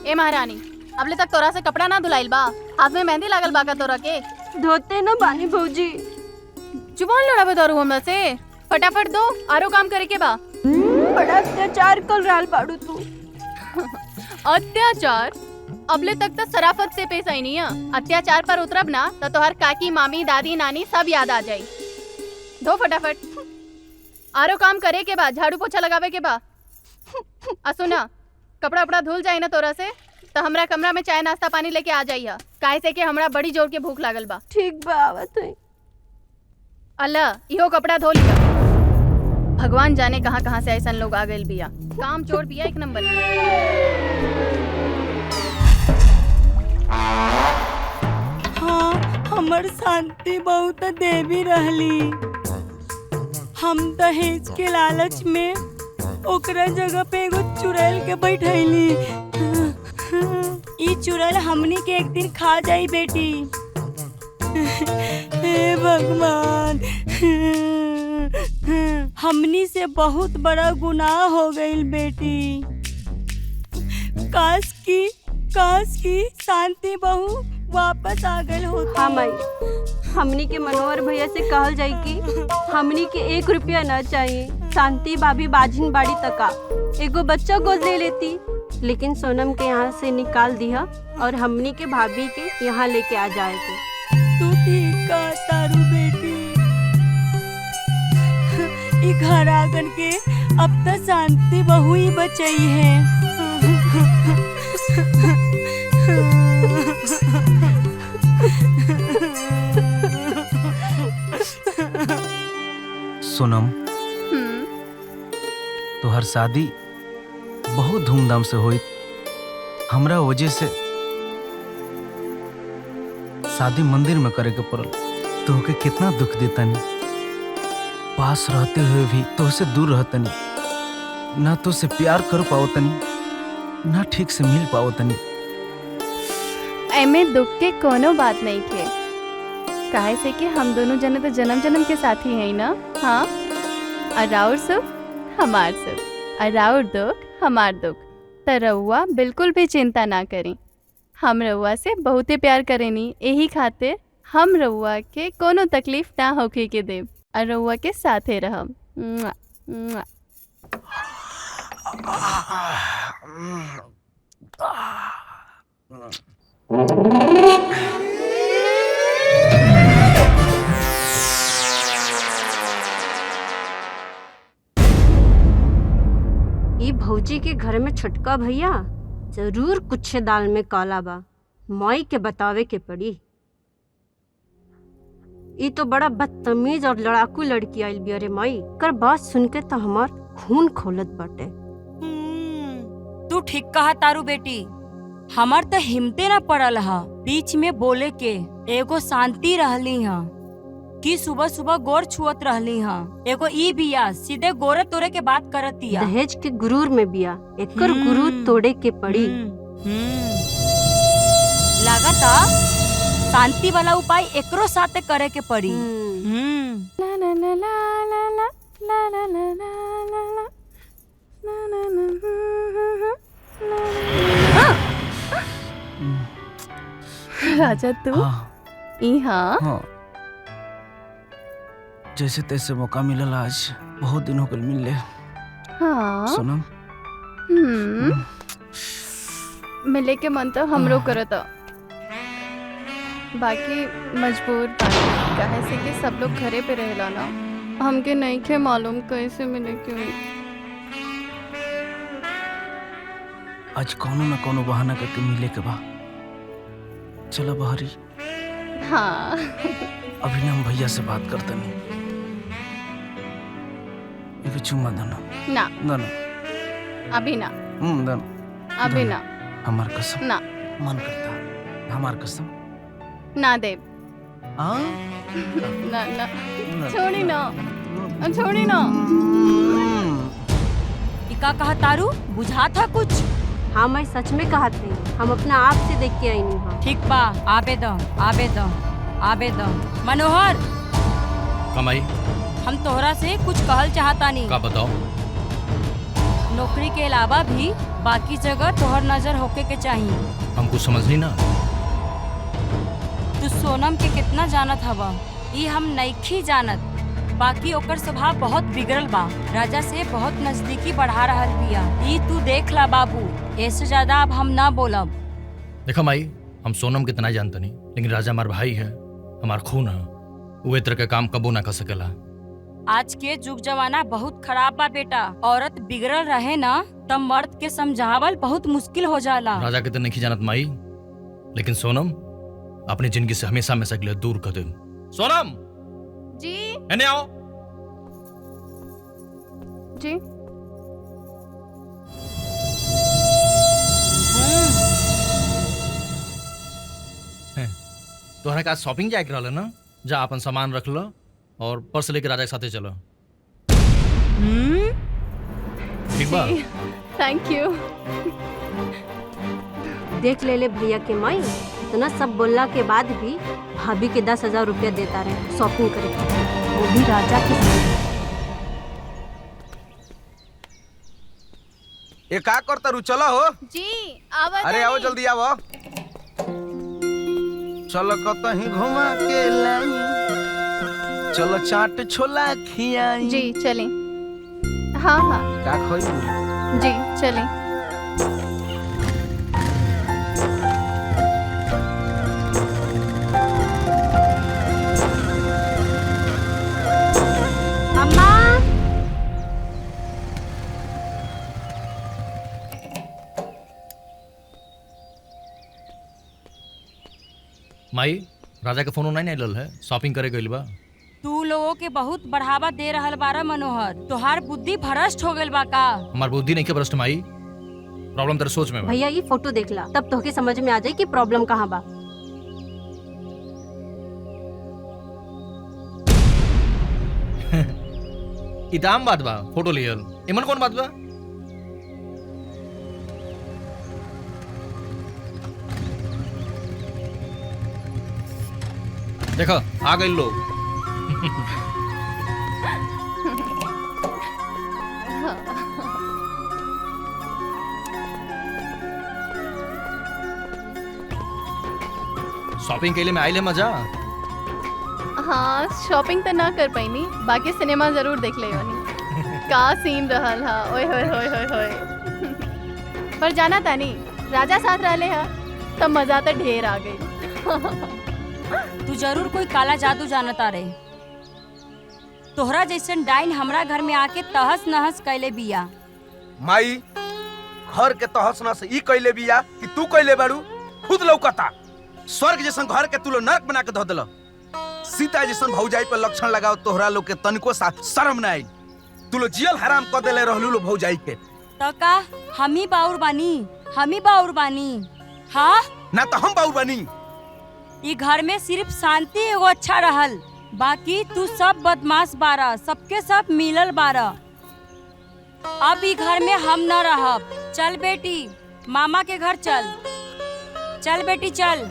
ए महारानी, अबले तक तोरा से कपड़ा ना धुलाइल बा, हाथ में मेहंदी लागल बा का तोरा के? धोते ना बानी भौजी। जुबान लड़ावे दारू हमरा से, फटाफट दो, आरो काम करे के बा। बड़ा अत्याचार कर रहल बाड़ू तू। अत्याचार? अबले तक तो शराफत से पेश आई नहीं है। अत्याचार पर उतरब ना तो तोहर काकी, मामी, दादी, नानी सब याद आ जाई। धो फटाफट, आरो काम करे के बा, झाड़ू पोछा लगावे के बा। सुना, कपड़ा उपड़ा धुल जाए ना तोरा से तो हमरा कमरा में चाय नाश्ता पानी लेके आ जाइया, काहे से कि हमरा बड़ी जोर के भूख लागल बा। ठीक बा, आवत है। अल्लाह, इहो कपड़ा धो लिया। भगवान जाने कहाँ कहाँ से ऐसा लोग आ गए बिया, काम चोर बिया एक नंबर। हाँ, हमर शांति बहुत देवी रहली। हम दहेज के लालच में ओकरा जगह पे एगो चुड़ैल के बैठैली। ई चुड़ैल हमनी के एक दिन खा जाई बेटी। हे भगवान, हमनी से बहुत बड़ा गुनाह हो गई बेटी। काश की शांति बहू वापस आ गई होती। हाँ माई, हमनी के मनोहर भैया से कहल जाई कि हमनी के 1 रुपया न चाहिए। शांति भाभी बाजिन बाड़ी तका एगो बच्चा गोद ले लेती, लेकिन सोनम के यहाँ से निकाल दिया और हमनी के भाभी के यहाँ लेके आ जाएगी। तू ठीक कहा तारू बेटी। ई घर आंगन के अब तक शांति बहू ही बचाई है। सोनम, तोहर शादी बहुत धूमधाम से हुई। हमरा वजह से शादी मंदिर में करे के पड़ल। तोहके कितना दुख देतानी। पास रहते हुए भी तोहसे दूर रहतनी, ना तो से प्यार कर पावतनी, ना ठीक से मिल पावतनी। एमे दुख के कोनो बात नहीं थे, काहे से कि हम दोनों जने तो जन्म जन्म के साथी हैं ना। हाँ, अराउर सुख हमार सुख, अराउर दुख हमार दुख। त रउआ बिल्कुल भी चिंता ना करी, हम रउआ से बहुते प्यार करेनी। यही खातिर हम रउआ के कोनो तकलीफ ना होके के देब और रउआ के साथे रहम। मुआ, मुआ। ई भौजी के घर में छोटका भैया जरूर कुछ दाल में काला बा। माई के बतावे के पड़ी। ई तो बड़ा बदतमीज और लड़ाकू लड़की आइल बिया रे माई। कर बात सुन के तो हमार खून खोलत बाटे। तू ठीक कहा तारू बेटी। हमार तो हिम्मते ना पड़ल हा बीच में बोले के। एगो शांति रहली हा कि सुबह सुबह गोर छुअत रहली हा। एगो ई बिया सीधे गोरे तोरे के बात करतिया। दहेज के गुरूर में बिया, एकर गुरूर तोड़े के पड़ी। लागता शांति वाला उपाय एकरो साथे करे के पड़ी। ला ला ला ला ला ला ला ला ला ला ला राजा तू हाँ, जैसे तैसे मौका मिलल आज। बहुत दिन हो गए मिलले। हाँ सोनम, मिले के मन तो हमरो करता, बाकी मजबूर बानी। काहे से कि सब लोग घरे पे रहेला ना, हमके नहीं के मालूम कैसे मिले क्यों। आज कोनो न कोनो बहाना करके मिले के बा। चलो बहरी। हाँ अभी ना हम भैया से बात करते नहीं। एक चुम्मा देना। ना देना। अभी ना। देना। अभी ना। हमार कसम। ना। मन करता हमार कसम। ना देव। ना ना छोड़ी ना, छोड़ी ना। इका कहा तारू, बुझा था कुछ? हाँ मैं सच में कहा थी, हम अपना आप से देख के आई नहीं। हाँ ठीक बा, आबे दो आबे दो आबे दो। मनोहर, कमाई हम तोहरा से कुछ कहल चाहता नहीं। का बताओ? नौकरी के अलावा भी बाकी जगह तोहर नजर होके के चाहिए। हमको समझली ना। तू सोनम के कितना जानत हवा ई हम नइखी जानत। बाकी ओकर स्वभाव बहुत बिगड़ल बा, राजा से बहुत नजदीकी बढ़ा रहल बिया। ई तू देख ला बाबू, ऐसे ज्यादा अब हम ना बोलब। देखा माई, हम सोनम के तना जानते नहीं, लेकिन राजा हमार भाई है, हमार खून है। वो तरह के काम कबो ना कर सकेला। आज के जुग जमाना बहुत खराब बा बेटा। औरत बिगड़ल रहे ना तब मर्द के समझावल बहुत मुश्किल हो जाला। राजा के तो नहीं जानत माई, लेकिन सोनम अपनी जिंदगी से हमेशा हमेशा के लिए दूर कर दे। सोनम जी एने आओ। जी तोहरा के आज शॉपिंग जाए के रहल ना, जा अपन सामान रख लो और पर्स लेके राजा के साथे चलो। ठीक बा? जी थैंक यू। देख ले भैया के माई, इतना सब बोलला के बाद भी भाभी के 10,000 रुपया देता रहे शॉपिंग करे, वो भी राजा के साथ। ये का करता रू? चलो हो। जी आवा अरे आओ जल्दी आओ। चलो कतही घुमा के लाई, चलो चाट छोला खियाई। जी चलें। हाँ हाँ का खोई? जी चलें। अम्मा माई, राजा के फोन नहीं आइल है, शॉपिंग करे गइल बा। तू लोगों के बहुत बढ़ावा दे रहल बारा मनोहर। तोहार बुद्धि भ्रष्ट हो गइल बा का? हमार बुद्धि नहीं के भ्रष्ट माई, प्रॉब्लम तेरे सोच में बा। भैया ये फोटो देख ला, तब तोहके समझ में आ जाए कि प्रॉब्लम कहाँ बा। इताम बात बा, फोटो लियल इमन कौन बात बा? देखो आ गए लोग। शॉपिंग के लिए मैं आइले मजा। हाँ शॉपिंग तो ना कर पाई नी, बाकी सिनेमा जरूर देख ले का सीन रहल हा। ओए होए होए होए होए। पर जाना तानी राजा साथ रहले हा तब मजा तो ढेर आ गई। तू जरूर कोई काला जादू जानता रे। तोहरा जैसन डाइन हमरा घर में आके तहस नहस कैले बिया। माई, घर के तहस नहस ई कइले बिया कि तू कइले बारू? खुद लौकता। स्वर्ग जैसन घर के तू लो नरक बना के धो देला। सीता जैसन भौजाई पर लक्षण लगाओ तोहरा लोग के तनिको सा शर्म ना आई। तू लो जियल हराम कर देले रहलू लो भौजाई के। तो का हम ही बाउर बानी? हम ही बाउर बानी? हाँ ना तो हम बाउर बनी। ई घर में सिर्फ शांति एगो अच्छा रहल, बाकी तू सब बदमाश बारा, सबके सब मिलल बारा। अब ई घर में हम न रहब। चल बेटी, मामा के घर चल। चल बेटी चल।